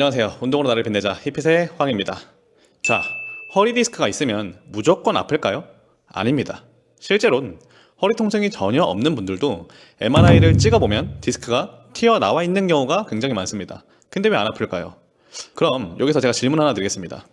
안녕하세요. 운동으로 나를 빛내자 힙핏의 황입니다. 자, 허리 디스크가 있으면 무조건 아플까요? 아닙니다. 실제로는 허리 통증이 전혀 없는 분들도 MRI를 찍어보면 디스크가 튀어나와 있는 경우가 굉장히 많습니다. 근데 왜 안 아플까요? 그럼 여기서 제가 질문 하나 드리겠습니다.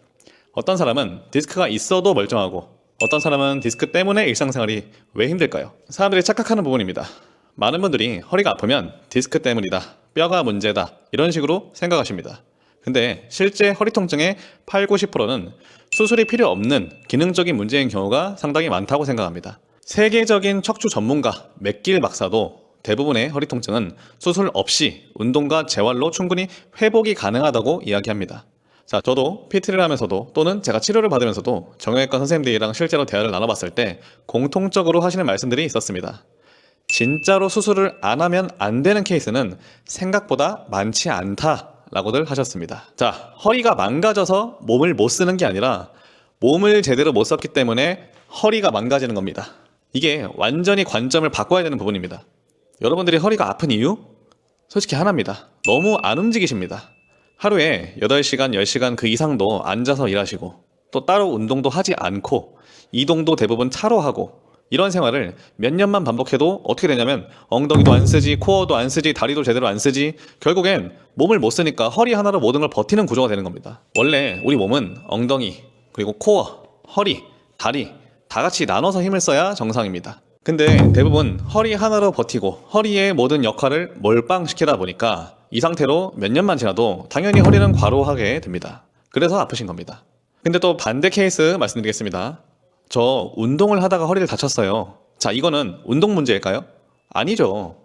어떤 사람은 디스크가 있어도 멀쩡하고 어떤 사람은 디스크 때문에 일상생활이 왜 힘들까요? 사람들이 착각하는 부분입니다. 많은 분들이 허리가 아프면 디스크 때문이다, 뼈가 문제다 이런 식으로 생각하십니다. 근데 실제 허리 통증의 8, 90%는 수술이 필요 없는 기능적인 문제인 경우가 상당히 많다고 생각합니다. 세계적인 척추 전문가 맥길 박사도 대부분의 허리 통증은 수술 없이 운동과 재활로 충분히 회복이 가능하다고 이야기합니다. 자, 저도 PT를 하면서도 또는 제가 치료를 받으면서도 정형외과 선생님들이랑 실제로 대화를 나눠봤을 때 공통적으로 하시는 말씀들이 있었습니다. 진짜로 수술을 안 하면 안 되는 케이스는 생각보다 많지 않다라고들 하셨습니다. 자, 허리가 망가져서 몸을 못 쓰는 게 아니라 몸을 제대로 못 썼기 때문에 허리가 망가지는 겁니다. 이게 완전히 관점을 바꿔야 되는 부분입니다. 여러분들이 허리가 아픈 이유? 솔직히 하나입니다. 너무 안 움직이십니다. 하루에 8시간, 10시간 그 이상도 앉아서 일하시고 또 따로 운동도 하지 않고 이동도 대부분 차로 하고 이런 생활을 몇 년만 반복해도 어떻게 되냐면 엉덩이도 안 쓰지, 코어도 안 쓰지, 다리도 제대로 안 쓰지, 결국엔 몸을 못 쓰니까 허리 하나로 모든 걸 버티는 구조가 되는 겁니다. 원래 우리 몸은 엉덩이, 그리고 코어, 허리, 다리 다 같이 나눠서 힘을 써야 정상입니다. 근데 대부분 허리 하나로 버티고 허리의 모든 역할을 몰빵시키다 보니까 이 상태로 몇 년만 지나도 당연히 허리는 과로하게 됩니다. 그래서 아프신 겁니다. 근데 또 반대 케이스 말씀드리겠습니다. 저 운동을 하다가 허리를 다쳤어요. 자, 이거는 운동 문제일까요? 아니죠.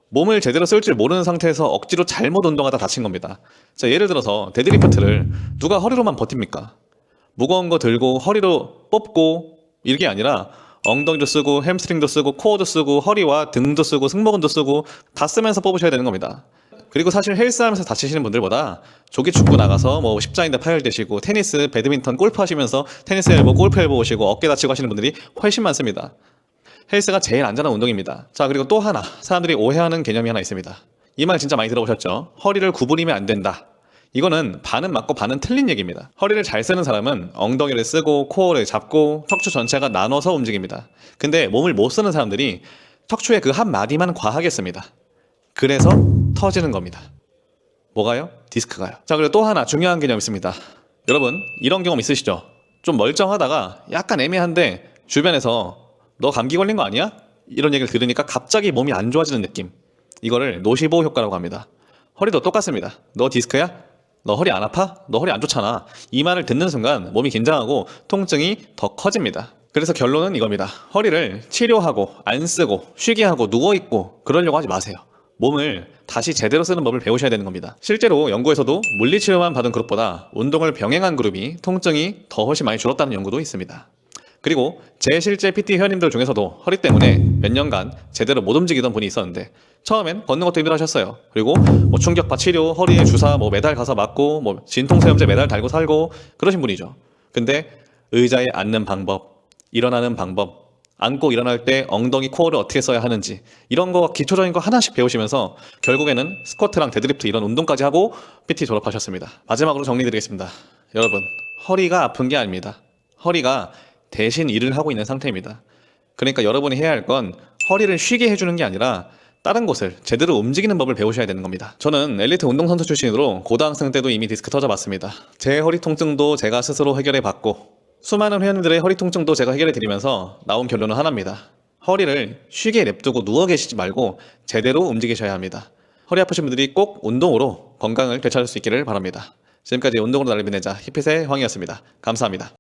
몸을 제대로 쓸 줄 모르는 상태에서 억지로 잘못 운동하다 다친 겁니다. 자, 예를 들어서 데드리프트를 누가 허리로만 버팁니까? 무거운 거 들고 허리로 뽑고 이게 아니라 엉덩이도 쓰고 햄스트링도 쓰고 코어도 쓰고 허리와 등도 쓰고 승모근도 쓰고 다 쓰면서 뽑으셔야 되는 겁니다. 그리고 사실 헬스하면서 다치시는 분들보다 조기축구 나가서 뭐 십자인대 파열되시고 테니스, 배드민턴, 골프 하시면서 테니스 엘보, 골프 엘보 오시고 어깨 다치고 하시는 분들이 훨씬 많습니다. 헬스가 제일 안전한 운동입니다. 자, 그리고 또 하나 사람들이 오해하는 개념이 하나 있습니다. 이 말 진짜 많이 들어보셨죠? 허리를 구부리면 안 된다. 이거는 반은 맞고 반은 틀린 얘기입니다. 허리를 잘 쓰는 사람은 엉덩이를 쓰고 코어를 잡고 척추 전체가 나눠서 움직입니다. 근데 몸을 못 쓰는 사람들이 척추의 그 한 마디만 과하게 씁니다. 그래서 터지는 겁니다. 뭐가요? 디스크가요. 자, 그리고 또 하나 중요한 개념이 있습니다. 여러분 이런 경험 있으시죠? 좀 멀쩡하다가 약간 애매한데 주변에서 너 감기 걸린 거 아니야? 이런 얘기를 들으니까 갑자기 몸이 안 좋아지는 느낌. 이거를 노시보 효과라고 합니다. 허리도 똑같습니다. 너 디스크야? 너 허리 안 아파? 너 허리 안 좋잖아. 이 말을 듣는 순간 몸이 긴장하고 통증이 더 커집니다. 그래서 결론은 이겁니다. 허리를 치료하고 안 쓰고 쉬게 하고 누워있고 그러려고 하지 마세요. 몸을 다시 제대로 쓰는 법을 배우셔야 되는 겁니다. 실제로 연구에서도 물리치료만 받은 그룹보다 운동을 병행한 그룹이 통증이 더 훨씬 많이 줄었다는 연구도 있습니다. 그리고 제 실제 PT 회원님들 중에서도 허리 때문에 몇 년간 제대로 못 움직이던 분이 있었는데 처음엔 걷는 것도 힘들어 하셨어요. 그리고 뭐 충격파 치료, 허리에 주사 뭐 매달 가서 맞고 뭐 진통소염제 매달 달고 살고 그러신 분이죠. 근데 의자에 앉는 방법, 일어나는 방법, 앉고 일어날 때 엉덩이 코어를 어떻게 써야 하는지 이런 거 기초적인 거 하나씩 배우시면서 결국에는 스쿼트랑 데드리프트 이런 운동까지 하고 PT 졸업하셨습니다. 마지막으로 정리드리겠습니다. 여러분, 허리가 아픈 게 아닙니다. 허리가 대신 일을 하고 있는 상태입니다. 그러니까 여러분이 해야 할 건 허리를 쉬게 해주는 게 아니라 다른 곳을 제대로 움직이는 법을 배우셔야 되는 겁니다. 저는 엘리트 운동선수 출신으로 고등학생 때도 이미 디스크 터져봤습니다. 제 허리 통증도 제가 스스로 해결해 봤고 수많은 회원님들의 허리 통증도 제가 해결해 드리면서 나온 결론은 하나입니다. 허리를 쉬게 냅두고 누워 계시지 말고 제대로 움직이셔야 합니다. 허리 아프신 분들이 꼭 운동으로 건강을 되찾을 수 있기를 바랍니다. 지금까지 운동으로 나를 빛내자 힙핏의 황이었습니다. 감사합니다.